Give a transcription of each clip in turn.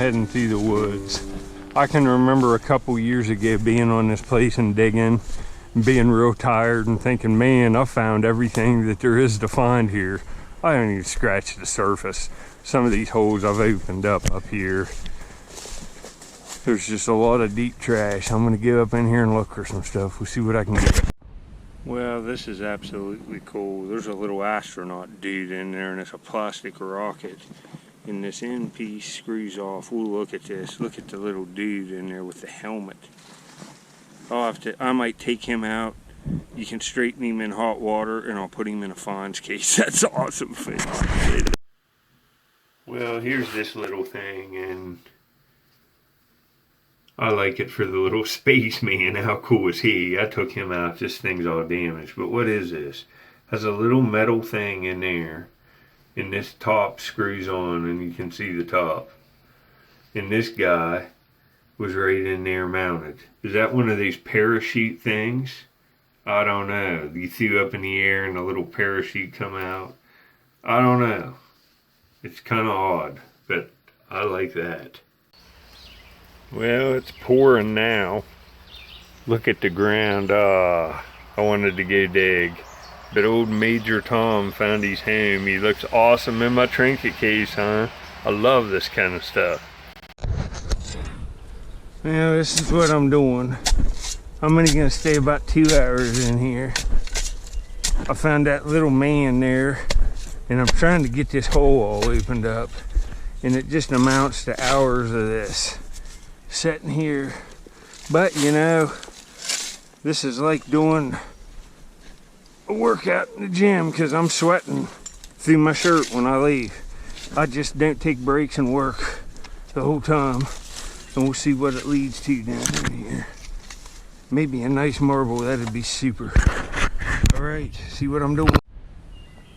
heading through the woods. I can remember a couple years ago being on this place and digging, and being real tired and thinking, man, I found everything that there is to find here. I haven't even scratched the surface. Some of these holes I've opened up here. There's just a lot of deep trash. I'm gonna get up in here and look for some stuff. We'll see what I can get. Well, this is absolutely cool. There's a little astronaut dude in there, and it's a plastic rocket. And this end piece screws off. We'll look at this. Look at the little dude in there with the helmet. I might take him out. You can straighten him in hot water, and I'll put him in a Fonz case. That's awesome. Well, here's this little thing, and I like it for the little spaceman. How cool is he? I took him out. This thing's all damaged. But what is this? Has a little metal thing in there. And this top screws on, and you can see the top. And this guy was right in there mounted. Is that one of these parachute things? I don't know. You threw up in the air and a little parachute come out. I don't know. It's kind of odd, but I like that. Well, it's pouring now. Look at the ground. I wanted to go dig. But old Major Tom found his home. He looks awesome in my trinket case, huh? I love this kind of stuff. Well, this is what I'm doing. I'm only gonna stay about 2 hours in here. I found that little man there, and I'm trying to get this hole all opened up. And it just amounts to hours of this. Sitting here. But, you know, this is like doing a workout in the gym, because I'm sweating through my shirt when I leave. I just don't take breaks and work the whole time, and we'll see what it leads to down in here. Maybe a nice marble, that'd be super. All right, see what I'm doing.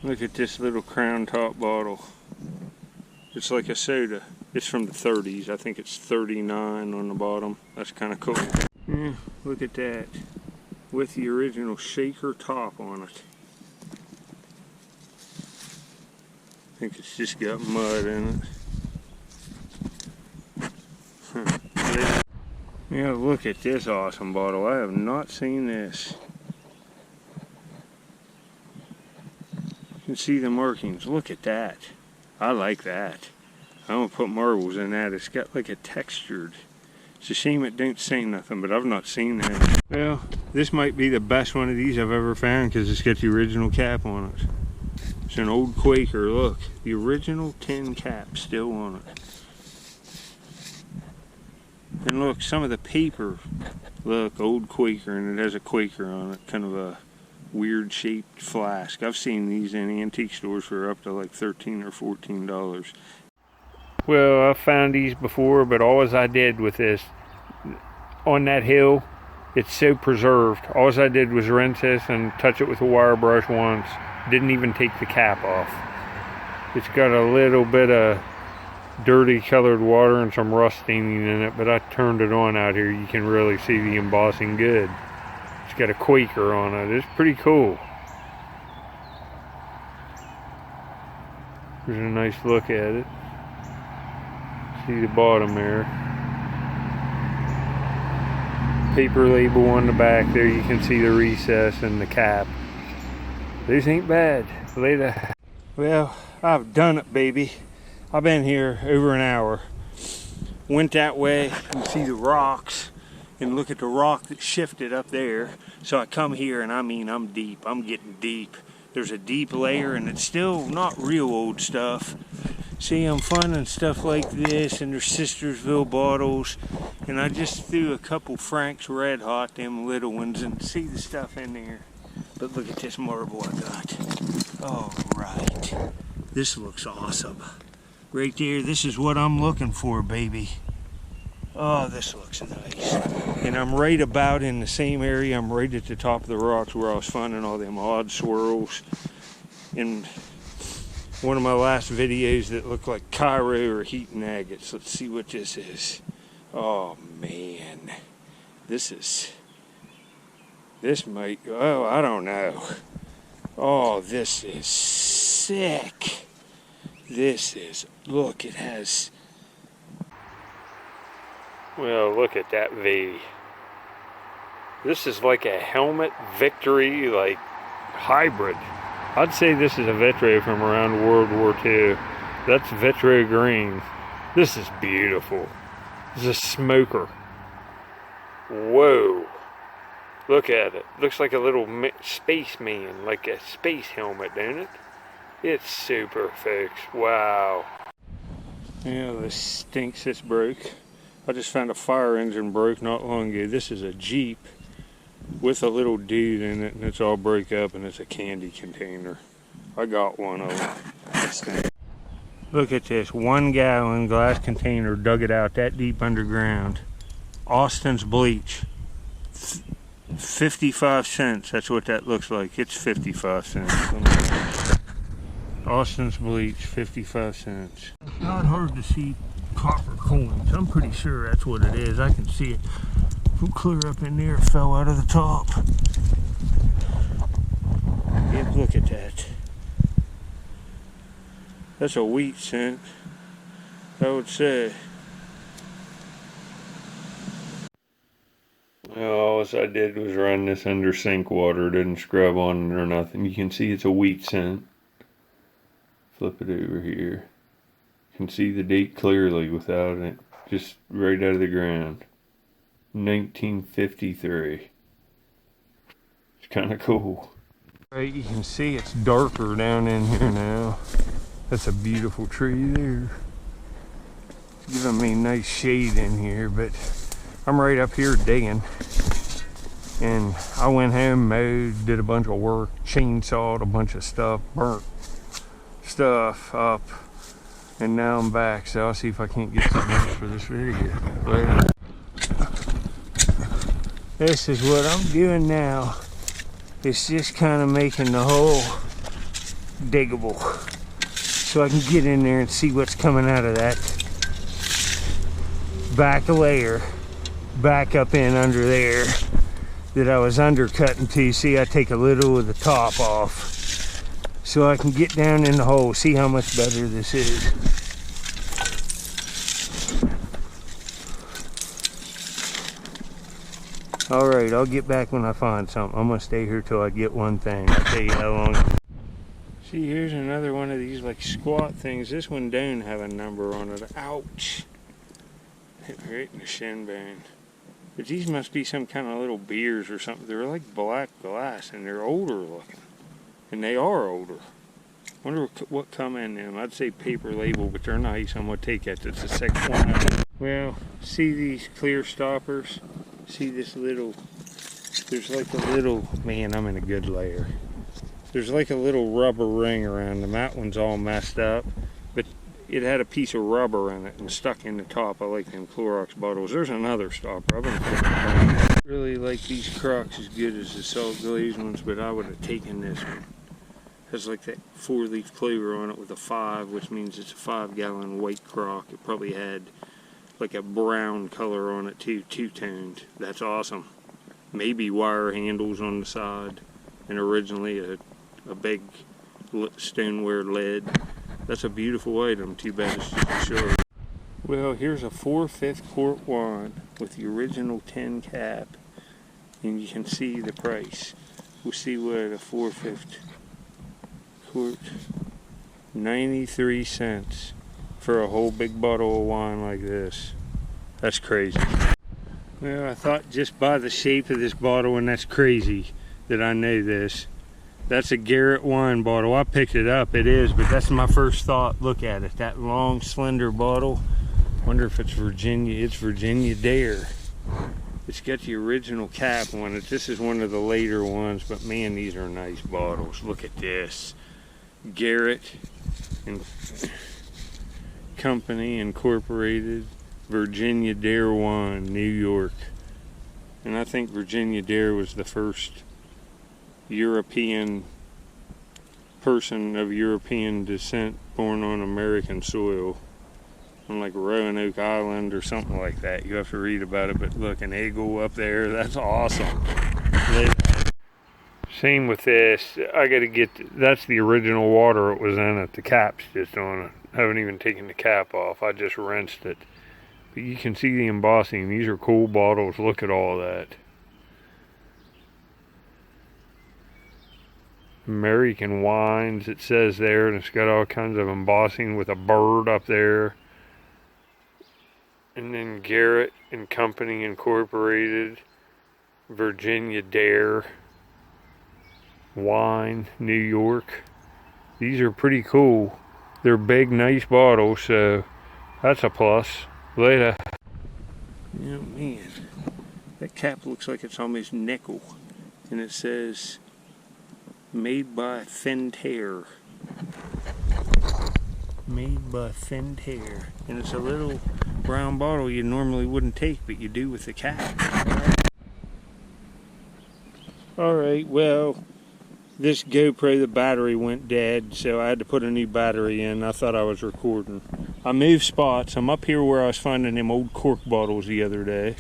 Look at this little crown top bottle. It's like a soda. It's from the 30s. I think it's 39 on the bottom. That's kind of cool. Yeah, look at that. With the original shaker top on it. I think it's just got mud in it. Yeah, look at this awesome bottle. I have not seen this. You can see the markings. Look at that. I like that. I'm gonna put marbles in that. It's got like a textured. It's a shame it don't say nothing, but I've not seen that. Well, this might be the best one of these I've ever found, because it's got the original cap on it. It's an old Quaker. Look, the original tin cap still on it. And look, some of the paper. Look, old Quaker, and it has a Quaker on it. Kind of a weird shaped flask. I've seen these in antique stores for up to like $13 or $14. Well, I've found these before, but all I did with this, on that hill, it's so preserved. All I did was rinse this and touch it with a wire brush once. Didn't even take the cap off. It's got a little bit of dirty colored water and some rust staining in it, but I turned it on out here. You can really see the embossing good. It's got a Quaker on it. It's pretty cool. There's a nice look at it. See the bottom there. Paper label on the back there. You can see the recess and the cap. These ain't bad. Later. Well, I've done it, baby. I've been here over an hour. Went that way. You can see the rocks. And look at the rock that shifted up there. So I come here, and I mean, I'm deep. I'm getting deep. There's a deep layer, and it's still not real old stuff. See, I'm finding stuff like this, and there's Sistersville bottles, and I just threw a couple Frank's Red Hot, them little ones, and see the stuff in there. But look at this marble I got. All right, this looks awesome. Right there, this is what I'm looking for, baby. Oh, this looks nice. And I'm right about in the same area. I'm right at the top of the rocks where I was finding all them odd swirls. And one of my last videos that looked like Cairo or Heaton agates. Let's see what this is. Oh man, this might, oh, I don't know. Oh, this is sick. This is, look, it has, Well, look at that V. This is like a helmet Victory, like hybrid. I'd say this is a Victory from around World War II. That's Victory green. This is beautiful. This is a smoker. Whoa. Look at it. Looks like a little spaceman, like a space helmet, don't it? It's super, folks. Wow. Yeah, this stinks. It's broke. I just found a fire engine broke not long ago. This is a Jeep with a little dude in it, and it's all broke up, and it's a candy container. I got one of them. Look at this 1 gallon glass container, dug it out that deep underground. Austin's bleach. 55 cents. That's what that looks like. It's 55 cents. Austin's bleach, 55 cents. It's not hard to see copper coins. I'm pretty sure that's what it is. I can see it. From clear up in there, it fell out of the top. Yep, look at that. That's a wheat cent, I would say. Well, all I did was run this under sink water. Didn't scrub on it or nothing. You can see it's a wheat cent. Flip it over here. You can see the date clearly without it. Just right out of the ground. 1953. It's kind of cool. Right, you can see it's darker down in here now. That's a beautiful tree there. It's giving me nice shade in here, but I'm right up here digging. And I went home, mowed, did a bunch of work, chainsawed a bunch of stuff, burnt stuff up, and now I'm back. So I'll see if I can't get something else for this video. Later. This is what I'm doing now. It's just kind of making the hole diggable, so I can get in there and see what's coming out of that back layer, back up in under there that I was undercutting to. See, I take a little of the top off so I can get down in the hole, see how much better this is. Alright, I'll get back when I find something. I'm gonna stay here till I get one thing. I'll tell you how long. See, here's another one of these like squat things. This one don't have a number on it. Ouch! Hit me right in the shin bone. But these must be some kind of little beers or something. They're like black glass and they're older looking. And they are older. Wonder what come in them. I'd say paper label, but they're nice. I'm gonna take that. That's the second one. Well, see these clear stoppers? See this little, there's like a little, man, I'm in a good layer. There's like a little rubber ring around them. That one's all messed up, but it had a piece of rubber in it and stuck in the top. I like them Clorox bottles. There's another stopper. I've been really like these Crocs as good as the salt glazed ones, but I would have taken this one. It has like that 4-leaf clover on it with a 5, which means it's a 5-gallon white Croc. It probably had like a brown color on it too, two-toned. That's awesome. Maybe wire handles on the side, and originally a big stoneware lid. That's a beautiful item. Too bad it's just short. Well, here's a 4/5 quart wine with the original tin cap, and you can see the price. We'll see what a 4/5 quart, 93 cents. For a whole big bottle of wine like this. That's crazy. Well, I thought just by the shape of this bottle, and that's crazy that I know this. That's a Garrett wine bottle. I picked it up, it is, but that's my first thought. Look at it, that long, slender bottle. Wonder if it's Virginia. It's Virginia Dare. It's got the original cap on it. This is one of the later ones, but man, these are nice bottles. Look at this. Garrett and Company Incorporated, Virginia Dare wine, New York. And I think Virginia Dare was the first European person of European descent born on American soil, on like Roanoke Island or something like that. You have to read about it, but look, an eagle up there, that's awesome. Same with this. I gotta get, that's the original water it was in it. The cap's just on it. I haven't even taken the cap off. I just rinsed it. But you can see the embossing. These are cool bottles. Look at all that. American wines, it says there, and it's got all kinds of embossing with a bird up there. And then Garrett and Company Incorporated, Virginia Dare Wine, New York. These are pretty cool. They're big, nice bottles, so that's a plus. Later. You know, man, that cap looks like it's almost nickel, and it says made by Fentair. Made by Fentair. And it's a little brown bottle you normally wouldn't take, but you do with the cap. Alright, well, this GoPro, the battery went dead, so I had to put a new battery in. I thought I was recording. I moved spots. I'm up here where I was finding them old cork bottles the other day.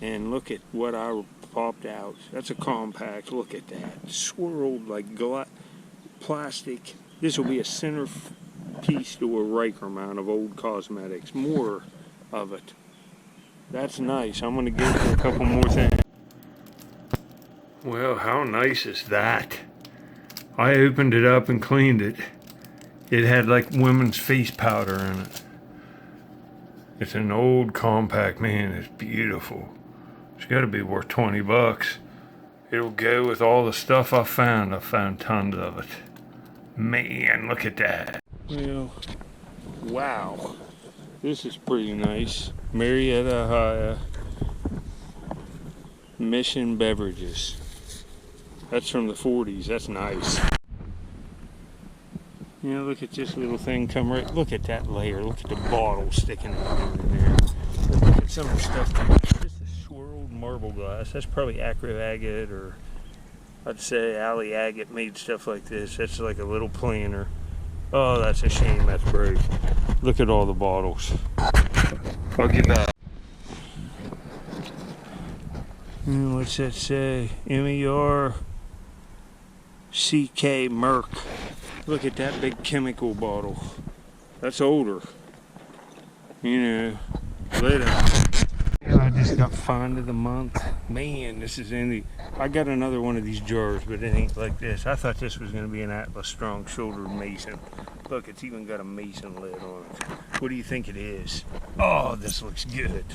And look at what I popped out. That's a compact. Look at that. Swirled like plastic. This will be a centerpiece to a Riker mount of old cosmetics. More of it. That's nice. I'm going to get a couple more things. Well, how nice is that? I opened it up and cleaned it. It had like women's face powder in it. It's an old compact, man. It's beautiful. It's got to be worth 20 bucks. It'll go with all the stuff I found. I found tons of it. Man, look at that. Well, wow. This is pretty nice. Marietta, Ohio. Mission Beverages. That's from the 40s. That's nice. You know, look at this little thing come right. Look at that layer. Look at the bottle sticking out in there. Look at some of the stuff. Just a swirled marble glass. That's probably acro agate, or I'd say alley agate made stuff like this. That's like a little planter. Oh, that's a shame that's broke. Look at all the bottles. I'll get back. What's that say? MERCK Merck. Look at that big chemical bottle. That's older. You know, later. I just got find of the month. Man, this is I got another one of these jars, but it ain't like this. I thought this was going to be an Atlas strong shouldered mason. Look, it's even got a mason lid on it. What do you think it is? Oh, this looks good.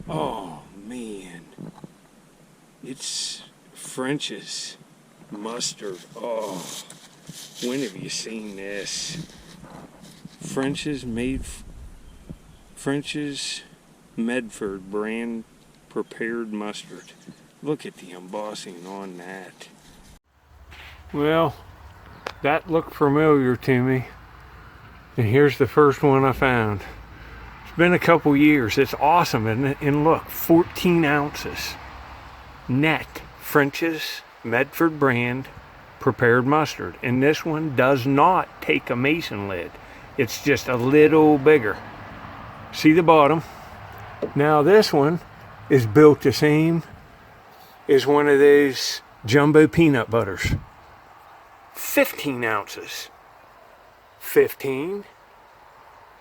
Oh, man. It's French's mustard. Oh, when have you seen this? French's Medford brand prepared mustard. Look at the embossing on that. Well, that looked familiar to me. And here's the first one I found. It's been a couple years. It's awesome, isn't it? And look, 14 ounces. Net. French's Medford brand prepared mustard. And this one does not take a mason lid. It's just a little bigger. See the bottom? Now this one is built the same as one of those jumbo peanut butters. 15 ounces. 15.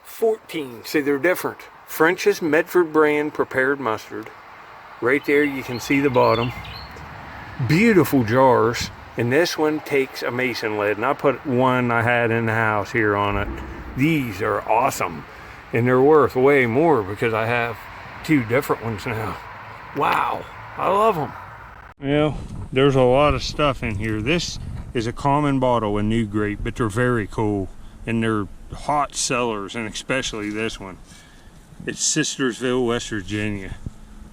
14. See, they're different. French's Medford brand prepared mustard. Right there you can see the bottom. Beautiful jars. And this one takes a mason lid. And I put one I had in the house here on it. These are awesome. And they're worth way more because I have two different ones now. Wow, I love them. Well, there's a lot of stuff in here. This is a common bottle, a new grape, but they're very cool. And they're hot sellers, and especially this one. It's Sistersville, West Virginia.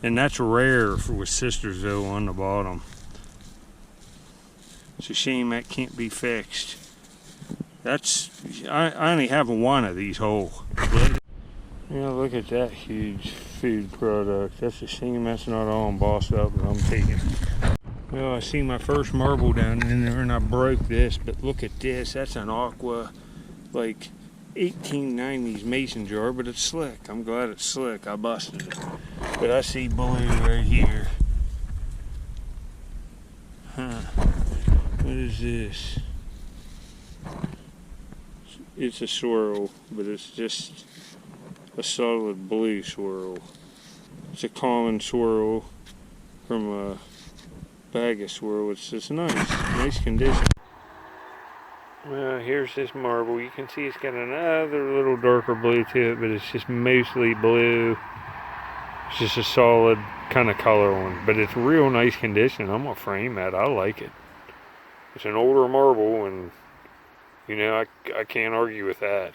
And that's rare with Sistersville on the bottom. It's a shame that can't be fixed. I only have one of these whole. Yeah, look at that huge food product. That's a shame that's not all embossed up, but I'm taking. Well, I see my first marble down in there and I broke this, but look at this. That's an aqua, like 1890s mason jar, but it's slick. I'm glad it's slick. I busted it. But I see blue right here. Huh. What is this? It's a swirl, but it's just a solid blue swirl. It's a common swirl from a bag of swirl. It's just nice condition. Well, here's this marble. You can see it's got another little darker blue to it, but it's just mostly blue. It's just a solid kind of color one, but it's real nice condition. I'm gonna frame that. I like it. It's an older marble, and you know, I can't argue with that.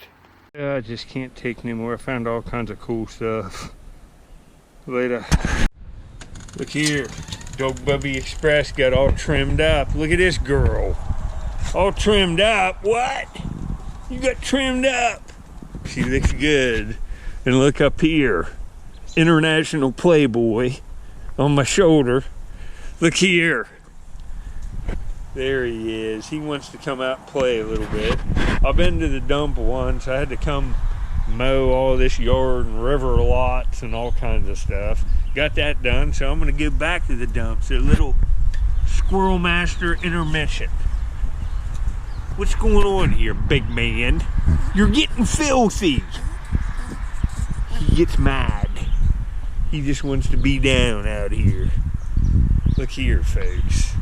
I just can't take no more. I found all kinds of cool stuff. Later. Look here. Dog Bubby Express got all trimmed up. Look at this girl. All trimmed up. What? You got trimmed up. She looks good. And look up here. International Playboy on my shoulder. Look here. There he is. He wants to come out and play a little bit. I've been to the dump once. I had to come mow all this yard and river lots and all kinds of stuff. Got that done, so I'm gonna go back to the dump. So a little Squirrel Master intermission. What's going on here, big man? You're getting filthy. He gets mad. He just wants to be down out here. Look here, folks.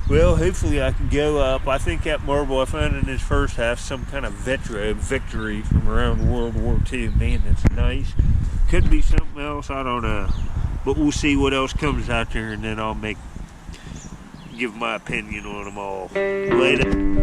Well, hopefully I can go up. I think that marble I found in this first half, some kind of victory from around World War II. Man, that's nice. Could be something else, I don't know. But we'll see what else comes out there, and then I'll give my opinion on them all. Later.